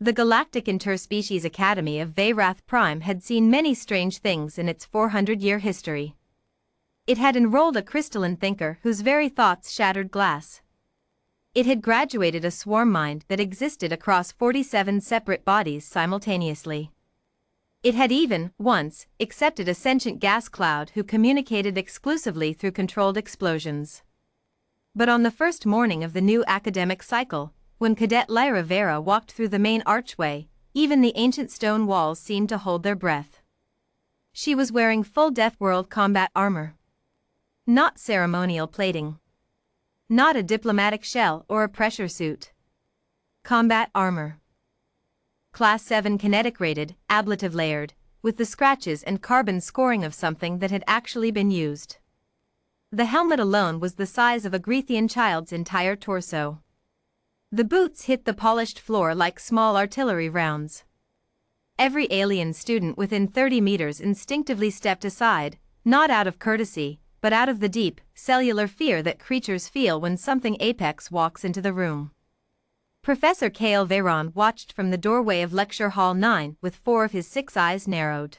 The Galactic Interspecies Academy of Veyrath Prime had seen many strange things in its 400-year history. It had enrolled a crystalline thinker whose very thoughts shattered glass. It had graduated a swarm mind that existed across 47 separate bodies simultaneously. It had even, once, accepted a sentient gas cloud who communicated exclusively through controlled explosions. But on the first morning of the new academic cycle, when Cadet Lyra Vera walked through the main archway, even the ancient stone walls seemed to hold their breath. She was wearing full Death World combat armor. Not ceremonial plating. Not a diplomatic shell or a pressure suit. Combat armor. Class 7 kinetic rated, ablative layered, with the scratches and carbon scoring of something that had actually been used. The helmet alone was the size of a Grethian child's entire torso. The boots hit the polished floor like small artillery rounds. Every alien student within 30 meters instinctively stepped aside, not out of courtesy, but out of the deep, cellular fear that creatures feel when something apex walks into the room. Professor Kale Veyron watched from the doorway of Lecture Hall 9 with 4 of his 6 eyes narrowed.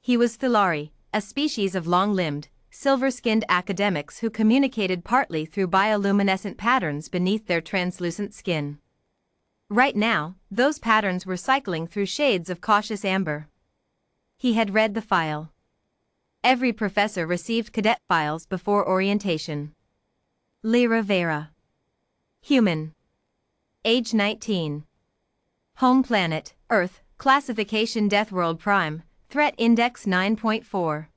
He was Thulari, a species of long-limbed, silver-skinned academics who communicated partly through bioluminescent patterns beneath their translucent skin. Right now, those patterns were cycling through shades of cautious amber. He had read the file. Every professor received cadet files before orientation. Lyra Vera. Human. Age 19. Home planet, Earth, classification Death World Prime, threat index 9.4.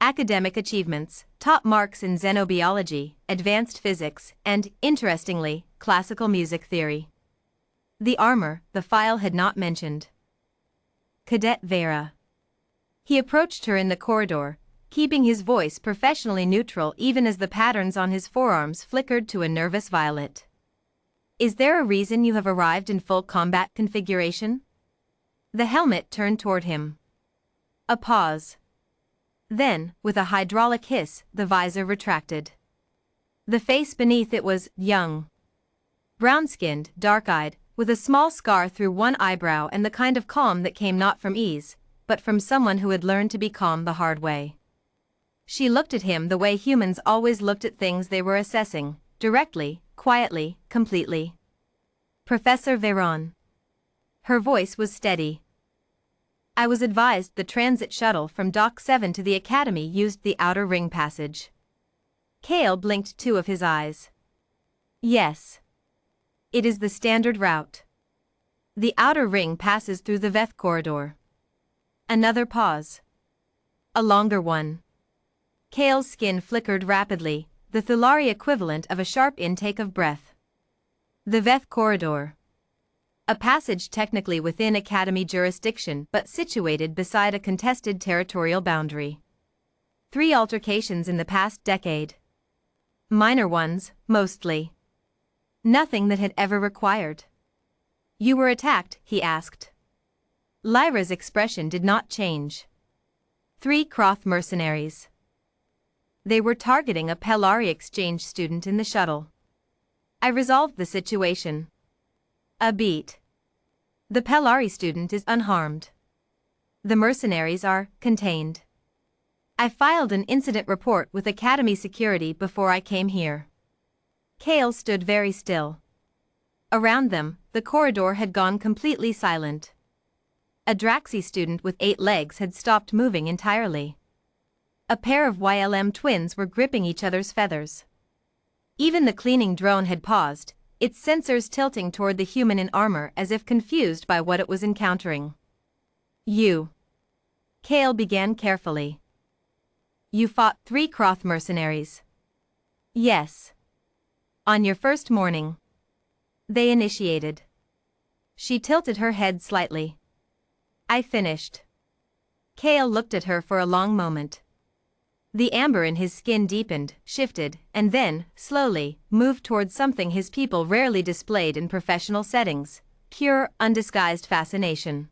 Academic achievements, top marks in xenobiology, advanced physics, and, interestingly, classical music theory. The armor, the file had not mentioned. Cadet Vera. He approached her in the corridor, keeping his voice professionally neutral even as the patterns on his forearms flickered to a nervous violet. Is there a reason you have arrived in full combat configuration? The helmet turned toward him. A pause. Then, with a hydraulic hiss, the visor retracted. The face beneath it was young. Brown-skinned, dark-eyed, with a small scar through one eyebrow and the kind of calm that came not from ease, but from someone who had learned to be calm the hard way. She looked at him the way humans always looked at things they were assessing, directly, quietly, completely. Professor Veyron. Her voice was steady. I was advised the transit shuttle from Dock 7 to the Academy used the outer ring passage. Kale blinked 2 of his eyes. Yes. It is the standard route. The outer ring passes through the Veth corridor. Another pause. A longer one. Kale's skin flickered rapidly, the Thulari equivalent of a sharp intake of breath. The Veth corridor. A passage technically within Academy jurisdiction but situated beside a contested territorial boundary. 3 altercations in the past decade. Minor ones, mostly. Nothing that had ever required. You were attacked, he asked. Lyra's expression did not change. 3 Kroth mercenaries. They were targeting a Pelari exchange student in the shuttle. I resolved the situation. A beat. The Pelari student is unharmed. The mercenaries are contained. I filed an incident report with Academy Security before I came here. Kale stood very still. Around them, the corridor had gone completely silent. A Draxi student with 8 legs had stopped moving entirely. A pair of YLM twins were gripping each other's feathers. Even the cleaning drone had paused, its sensors tilting toward the human in armor as if confused by what it was encountering. You. Kale began carefully. You fought 3 Kroth mercenaries. Yes. On your first morning. They initiated. She tilted her head slightly. I finished. Kale looked at her for a long moment. The amber in his skin deepened, shifted, and then, slowly, moved towards something his people rarely displayed in professional settings, pure, undisguised fascination.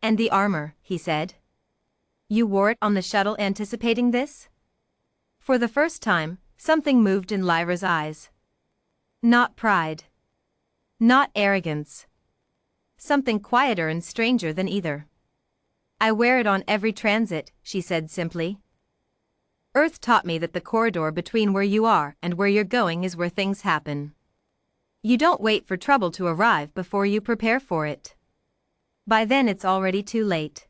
And the armor, he said. You wore it on the shuttle anticipating this? For the first time, something moved in Lyra's eyes. Not pride. Not arrogance. something quieter and stranger than either. I wear it on every transit, she said simply. Earth taught me that the corridor between where you are and where you're going is where things happen. You don't wait for trouble to arrive before you prepare for it. By then it's already too late.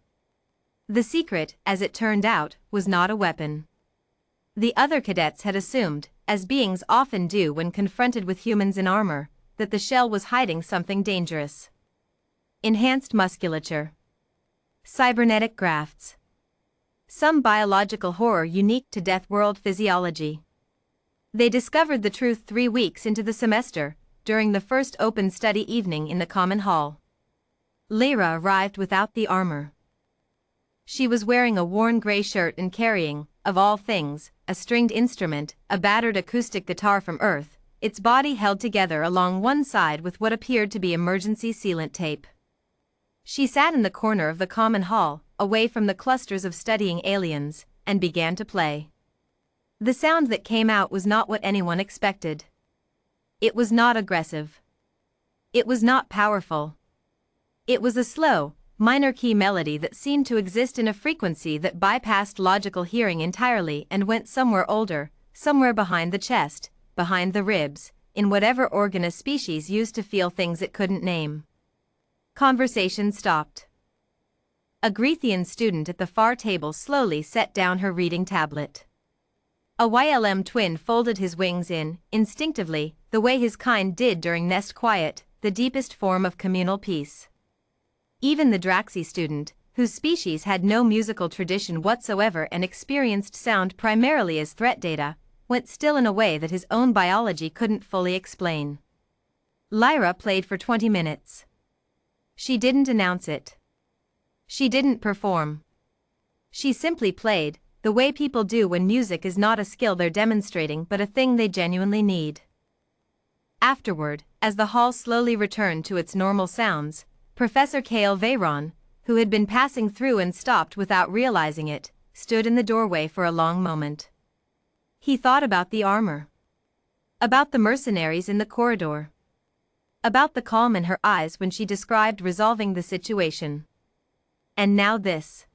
The secret, as it turned out, was not a weapon. The other cadets had assumed, as beings often do when confronted with humans in armor, that the shell was hiding something dangerous. Enhanced musculature. Cybernetic grafts. Some biological horror unique to Death World physiology. They discovered the truth 3 weeks into the semester, during the first open study evening in the common hall. Lyra arrived without the armor. She was wearing a worn gray shirt and carrying, of all things, a stringed instrument, a battered acoustic guitar from Earth, its body held together along one side with what appeared to be emergency sealant tape. She sat in the corner of the common hall, away from the clusters of studying aliens, and began to play. The sound that came out was not what anyone expected. It was not aggressive. It was not powerful. It was a slow, minor key melody that seemed to exist in a frequency that bypassed logical hearing entirely and went somewhere older, somewhere behind the chest, behind the ribs, in whatever organ a species used to feel things it couldn't name. Conversation stopped. A Grethian student at the far table slowly set down her reading tablet. A YLM twin folded his wings in, instinctively, the way his kind did during Nest Quiet, the deepest form of communal peace. Even the Draxi student, whose species had no musical tradition whatsoever and experienced sound primarily as threat data, went still in a way that his own biology couldn't fully explain. Lyra played for 20 minutes. She didn't announce it. She didn't perform. She simply played, the way people do when music is not a skill they're demonstrating but a thing they genuinely need. Afterward, as the hall slowly returned to its normal sounds, Professor Kale Veyron, who had been passing through and stopped without realizing it, stood in the doorway for a long moment. He thought about the armor. About the mercenaries in the corridor. About the calm in her eyes when she described resolving the situation. And now this.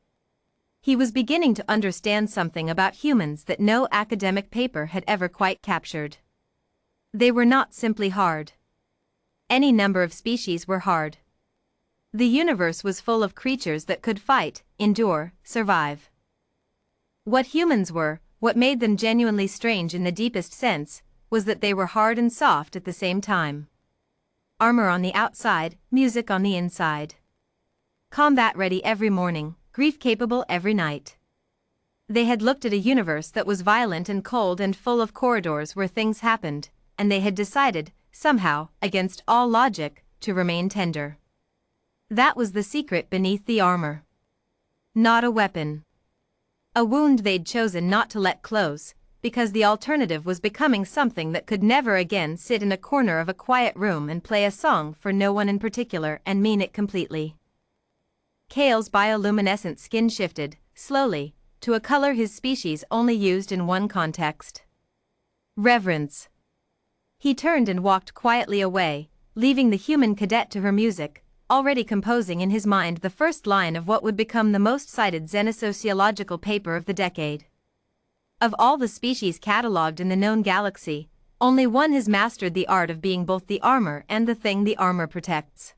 He was beginning to understand something about humans that no academic paper had ever quite captured. They were not simply hard. Any number of species were hard. The universe was full of creatures that could fight, endure, survive. What humans were, what made them genuinely strange in the deepest sense, was that they were hard and soft at the same time. Armor on the outside, music on the inside. Combat ready every morning, grief capable every night. They had looked at a universe that was violent and cold and full of corridors where things happened, and they had decided, somehow, against all logic, to remain tender. That was the secret beneath the armor. Not a weapon. A wound they'd chosen not to let close, because the alternative was becoming something that could never again sit in a corner of a quiet room and play a song for no one in particular and mean it completely. Kale's bioluminescent skin shifted, slowly, to a color his species only used in one context. Reverence. He turned and walked quietly away, leaving the human cadet to her music, already composing in his mind the first line of what would become the most cited xenosociological paper of the decade. Of all the species catalogued in the known galaxy, only one has mastered the art of being both the armor and the thing the armor protects.